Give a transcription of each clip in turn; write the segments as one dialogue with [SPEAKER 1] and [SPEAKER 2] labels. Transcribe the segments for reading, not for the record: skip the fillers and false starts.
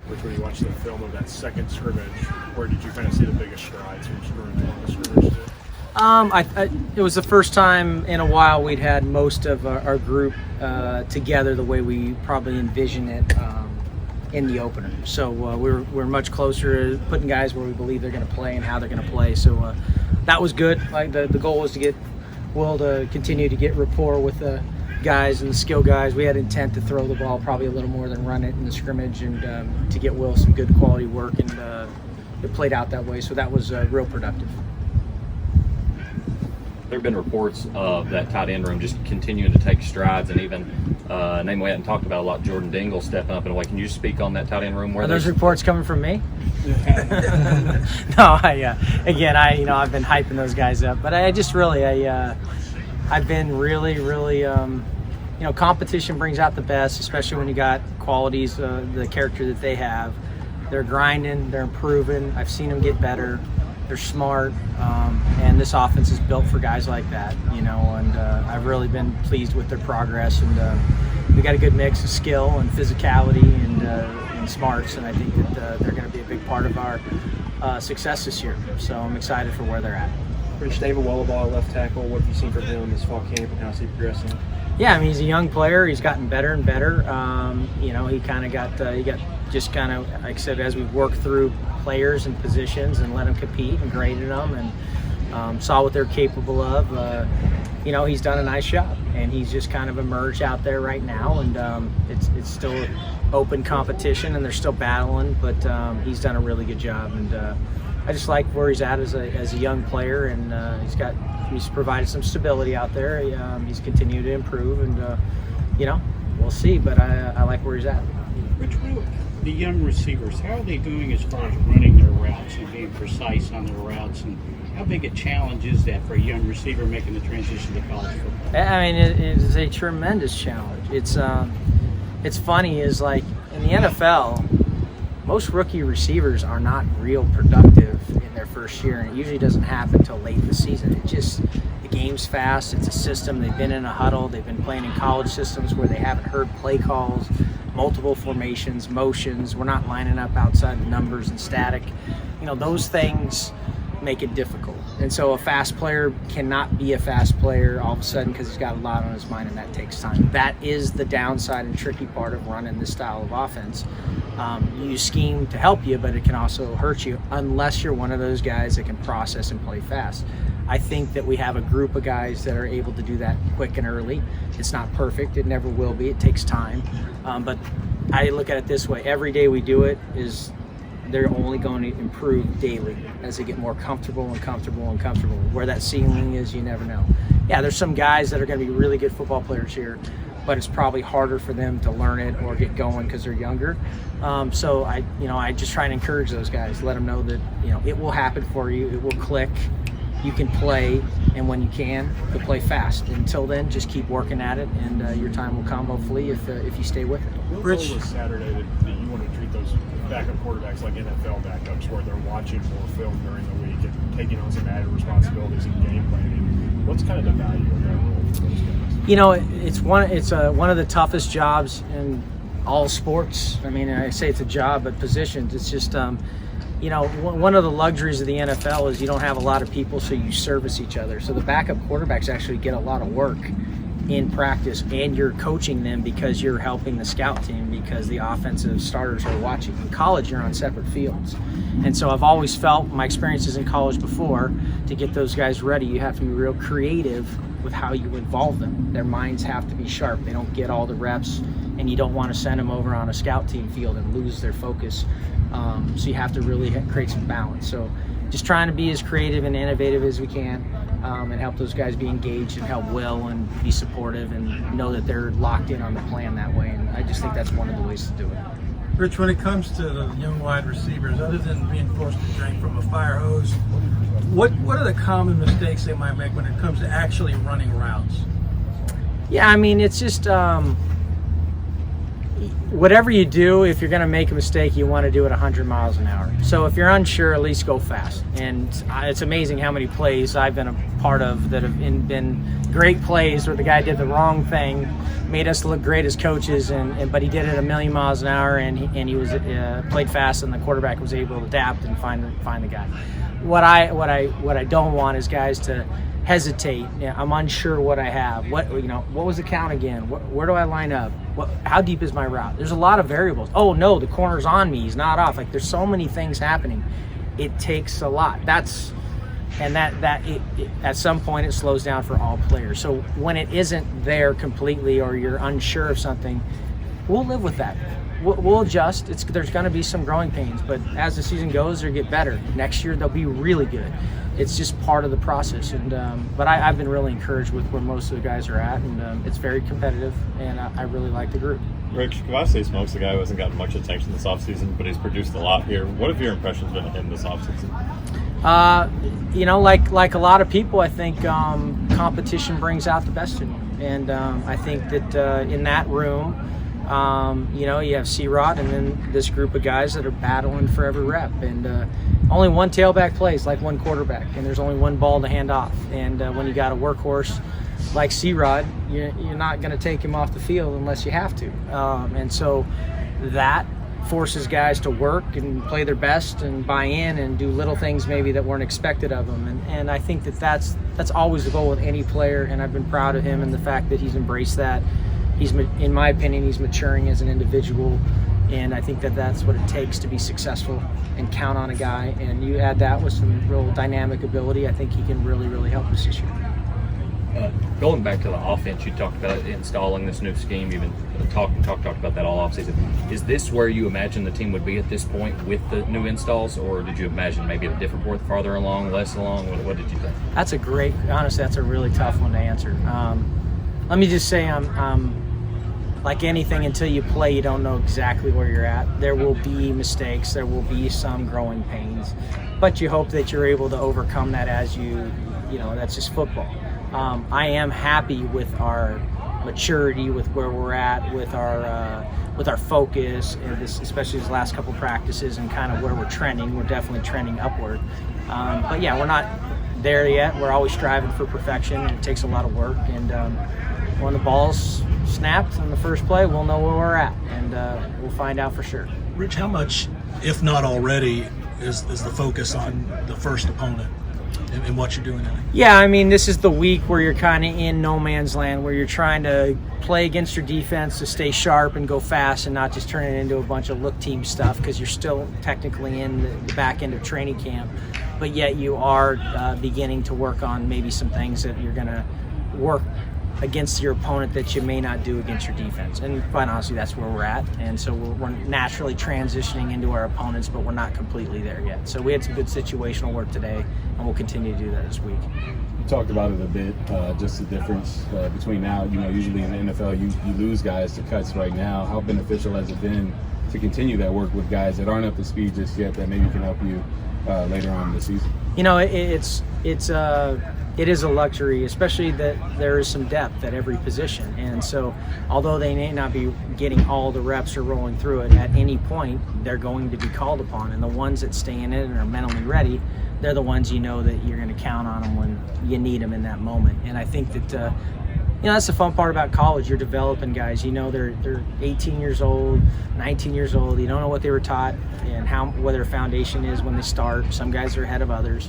[SPEAKER 1] Which, when you watch the film of that second scrimmage, where did you kind of see the biggest strides from the scrimmage?
[SPEAKER 2] It was the first time in a while we'd had most of our group together the way we probably envision it in the opener. So we're much closer to putting guys where we believe they're going to play and how they're going to play. So that was good. Like the goal was to get Will to continue to get rapport with the guys and the skill guys. We had intent to throw the ball probably a little more than run it in the scrimmage, and to get Will some good quality work, and it played out that way. So that was real productive.
[SPEAKER 3] There have been reports of that tight end room just continuing to take strides, and even a name we hadn't talked about a lot, Jordan Dingle, stepping up in a way. Can you speak on that tight end room?
[SPEAKER 2] Are those reports coming from me? No, I've been hyping those guys up, but I've been really, competition brings out the best, especially when you got qualities, the character that they have. They're grinding, they're improving. I've seen them get better. They're smart, and this offense is built for guys like that, and I've really been pleased with their progress, and we got a good mix of skill and physicality and smarts, and I think that they're going to be a big part of our success this year. So I'm excited for where they're at.
[SPEAKER 4] Rich, David Wallabaugh, left tackle, what have you seen from him this fall camp, and how's he progressing?
[SPEAKER 2] Yeah, I mean, he's a young player. He's gotten better and better. He kind of got like I said, as we worked through players and positions and let them compete and graded them and saw what they're capable of. He's done a nice job, and he's just kind of emerged out there right now, and it's still open competition, and they're still battling, but he's done a really good job, and I just like where he's at as a young player, and he's provided some stability out there. He's continued to improve, and we'll see, but I like where he's at.
[SPEAKER 5] Rich, the young receivers, how are they doing as far as running their routes and being precise on their routes, and how big a challenge is that for a young receiver making the transition to college football?
[SPEAKER 2] I mean, it is a tremendous challenge. It's funny is like in the NFL, most rookie receivers are not real productive in their first year, and it usually doesn't happen until late in the season. The game's fast. It's a system. They've been in a huddle. They've been playing in college systems where they haven't heard play calls, multiple formations, motions. We're not lining up outside the numbers and static. Those things make it difficult. And so a fast player cannot be a fast player all of a sudden because he's got a lot on his mind, and that takes time. That is the downside and tricky part of running this style of offense. You scheme to help you, but it can also hurt you unless you're one of those guys that can process and play fast. I think that we have a group of guys that are able to do that quick and early. It's not perfect. It never will be. It takes time. But I look at it this way. Every day we do it is they're only going to improve daily as they get more comfortable and comfortable and comfortable. Where that ceiling is, you never know. Yeah, there's some guys that are going to be really good football players here, but it's probably harder for them to learn it or get going because they're younger. So I just try and encourage those guys, let them know that it will happen for you. It will click. You can play, and when you can, you'll play fast. Until then, just keep working at it, and your time will come, hopefully, if you stay with it.
[SPEAKER 1] Rich, was Saturday that you want to treat those backup quarterbacks like NFL backups, where they're watching more film during the week and taking on some added responsibilities in game planning. What's kind of the value of that role for those guys?
[SPEAKER 2] It's one of the toughest jobs in all sports. I mean, I say it's a job, but positions, it's just one of the luxuries of the NFL is you don't have a lot of people, so you service each other. So the backup quarterbacks actually get a lot of work in practice, and you're coaching them because you're helping the scout team, because the offensive starters are watching. In college, you're on separate fields. And so I've always felt, my experiences in college before, to get those guys ready, you have to be real creative with how you involve them. Their minds have to be sharp. They don't get all the reps, and you don't want to send them over on a scout team field and lose their focus. So you have to really create some balance. So just trying to be as creative and innovative as we can, and help those guys be engaged and help Will and be supportive and know that they're locked in on the plan that way. And I just think that's one of the ways to do it.
[SPEAKER 6] Rich, when it comes to the young wide receivers, other than being forced to drink from a fire hose, what are the common mistakes they might make when it comes to actually running routes?
[SPEAKER 2] Yeah, I mean, it's just whatever you do, if you're going to make a mistake, you want to do it 100 miles an hour. So if you're unsure, at least go fast. And it's amazing how many plays I've been a part of that have been great plays where the guy did the wrong thing, made us look great as coaches, but he did it a million miles an hour, and he was played fast, and the quarterback was able to adapt and find the guy. What I don't want is guys to hesitate. I'm unsure what I have. What was the count again? Where do I line up? How deep is my route? There's a lot of variables. Oh no, the corner's on me. He's not off. Like, there's so many things happening. It takes a lot. At some point it slows down for all players. So when it isn't there completely, or you're unsure of something, we'll live with that. We'll adjust. There's going to be some growing pains, but as the season goes, they'll get better. Next year they'll be really good. It's just part of the process. And but I've been really encouraged with where most of the guys are at, and it's very competitive, and I really like the group.
[SPEAKER 7] Rick, Kavasi Smokes, the guy who hasn't gotten much attention this offseason, but he's produced a lot here. What have your impressions been of him this offseason?
[SPEAKER 2] Like a lot of people, I think competition brings out the best in you. And I think that in that room, you have C-Rod and then this group of guys that are battling for every rep. And only one tailback plays like one quarterback, and there's only one ball to hand off. And when you got a workhorse like C-Rod, you're not going to take him off the field unless you have to. And so that forces guys to work and play their best and buy in and do little things maybe that weren't expected of them. And I think that's always the goal with any player, and I've been proud of him and the fact that he's embraced that. In my opinion, he's maturing as an individual, and I think that's what it takes to be successful and count on a guy. And you add that with some real dynamic ability, I think he can really, really help us this year.
[SPEAKER 3] Going back to the offense, you talked about installing this new scheme. You've been talked about that all offseason. Is this where you imagine the team would be at this point with the new installs, or did you imagine maybe a different point, farther along, less along? What did you think?
[SPEAKER 2] Honestly, that's a really tough one to answer. Let me just say, I'm like anything, until you play, you don't know exactly where you're at. There will be mistakes. There will be some growing pains, but you hope that you're able to overcome that as that's just football. I am happy with our maturity, with where we're at, with our focus, and especially these last couple practices, and kind of where we're trending. We're definitely trending upward. But yeah, we're not there yet. We're always striving for perfection, and it takes a lot of work. And when the ball's snapped on the first play, we'll know where we're at, and we'll find out for sure.
[SPEAKER 8] Rich, how much, if not already, is the focus on the first opponent and what you're doing now?
[SPEAKER 2] Yeah, I mean, this is the week where you're kind of in no man's land, where you're trying to play against your defense to stay sharp and go fast and not just turn it into a bunch of look team stuff, because you're still technically in the back end of training camp, but yet you are beginning to work on maybe some things that you're going to work against your opponent that you may not do against your defense. And quite honestly, that's where we're at. And so we're naturally transitioning into our opponents, but we're not completely there yet. So we had some good situational work today, and we'll continue to do that this week.
[SPEAKER 9] You talked about it a bit, just the difference between now, usually in the NFL, you lose guys to cuts right now. How beneficial has it been to continue that work with guys that aren't up to speed just yet, that maybe can help you later on in the season? It is a luxury, especially that there is some depth at every position. And so although they may not be getting all the reps or rolling through it, at any point they're going to be called upon. And the ones that stay in it and are mentally ready, they're the ones that you're going to count on them when you need them in that moment. And I think that that's the fun part about college. You're developing guys. They're 18 years old, 19 years old. You don't know what they were taught and what their foundation is when they start. Some guys are ahead of others.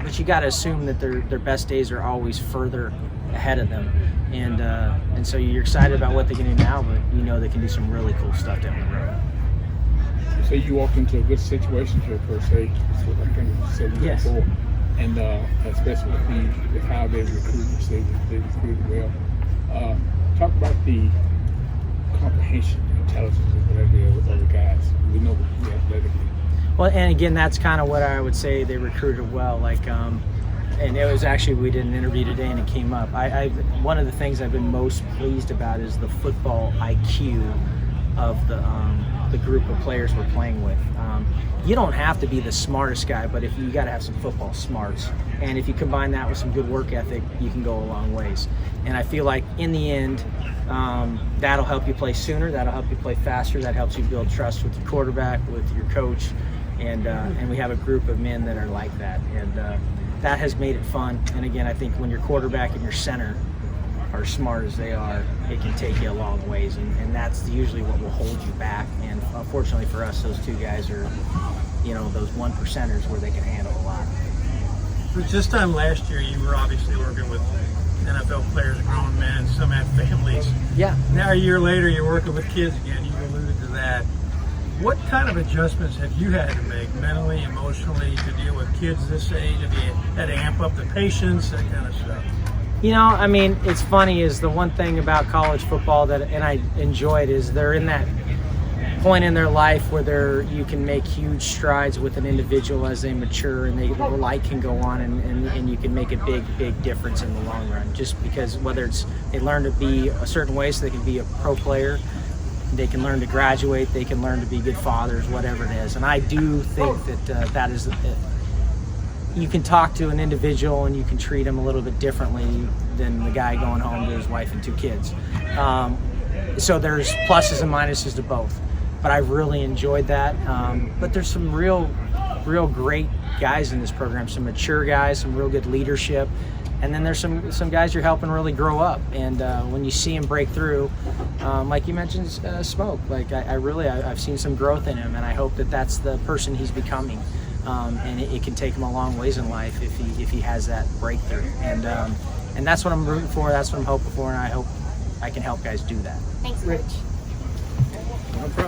[SPEAKER 9] But you got to assume that their best days are always further ahead of them, and so you're excited about what they can do now, but they can do some really cool stuff down the road.
[SPEAKER 10] So you walked into a good situation here per se, that's what I can say
[SPEAKER 2] Yes.
[SPEAKER 10] before, and especially with how they recruit, you say that they recruited well. Talk about the comprehension, intelligence, and whatever with other guys. We know what we athletically.
[SPEAKER 2] Well, and again, that's kind of what I would say they recruited well. And it was actually, we did an interview today and it came up. One of the things I've been most pleased about is the football IQ of the group of players we're playing with. You don't have to be the smartest guy, but if you got to have some football smarts, and if you combine that with some good work ethic, you can go a long ways. And I feel like in the end, that'll help you play sooner, that'll help you play faster, that helps you build trust with your quarterback, with your coach, and we have a group of men that are like that, and that has made it fun. And again, I think when your quarterback and your center are smart as they are, it can take you a long ways, and that's usually what will hold you back. And unfortunately for us, those two guys are, those 1%ers where they can handle a lot.
[SPEAKER 6] But this time last year, you were obviously working with NFL players, grown men, some had families.
[SPEAKER 2] Yeah.
[SPEAKER 6] Now a year later, you're working with kids again. You alluded to that. What kind of adjustments have you had to make mentally, emotionally, to deal with kids this age? Have you had to amp up the patience, that kind of stuff?
[SPEAKER 2] It's funny is the one thing about college football and I enjoy it, is they're in that point in their life where you can make huge strides with an individual as they mature, and the light can go on, and you can make a big difference in the long run, just because whether it's they learn to be a certain way so they can be a pro player, they can learn to graduate, they can learn to be good fathers, whatever it is. And I do think that that is you can talk to an individual and you can treat him a little bit differently than the guy going home to his wife and 2 kids. So there's pluses and minuses to both, but I really enjoyed that. But there's some real great guys in this program, some mature guys, some real good leadership, and then there's some guys you're helping really grow up. And when you see him break through, like you mentioned, Smoke, like I've seen some growth in him, and I hope that that's the person he's becoming. And it can take him a long ways in life if he has that breakthrough, and that's what I'm rooting for, that's what I'm hoping for, and I hope I can help guys do that.
[SPEAKER 11] Thanks, Rich.
[SPEAKER 2] No problem.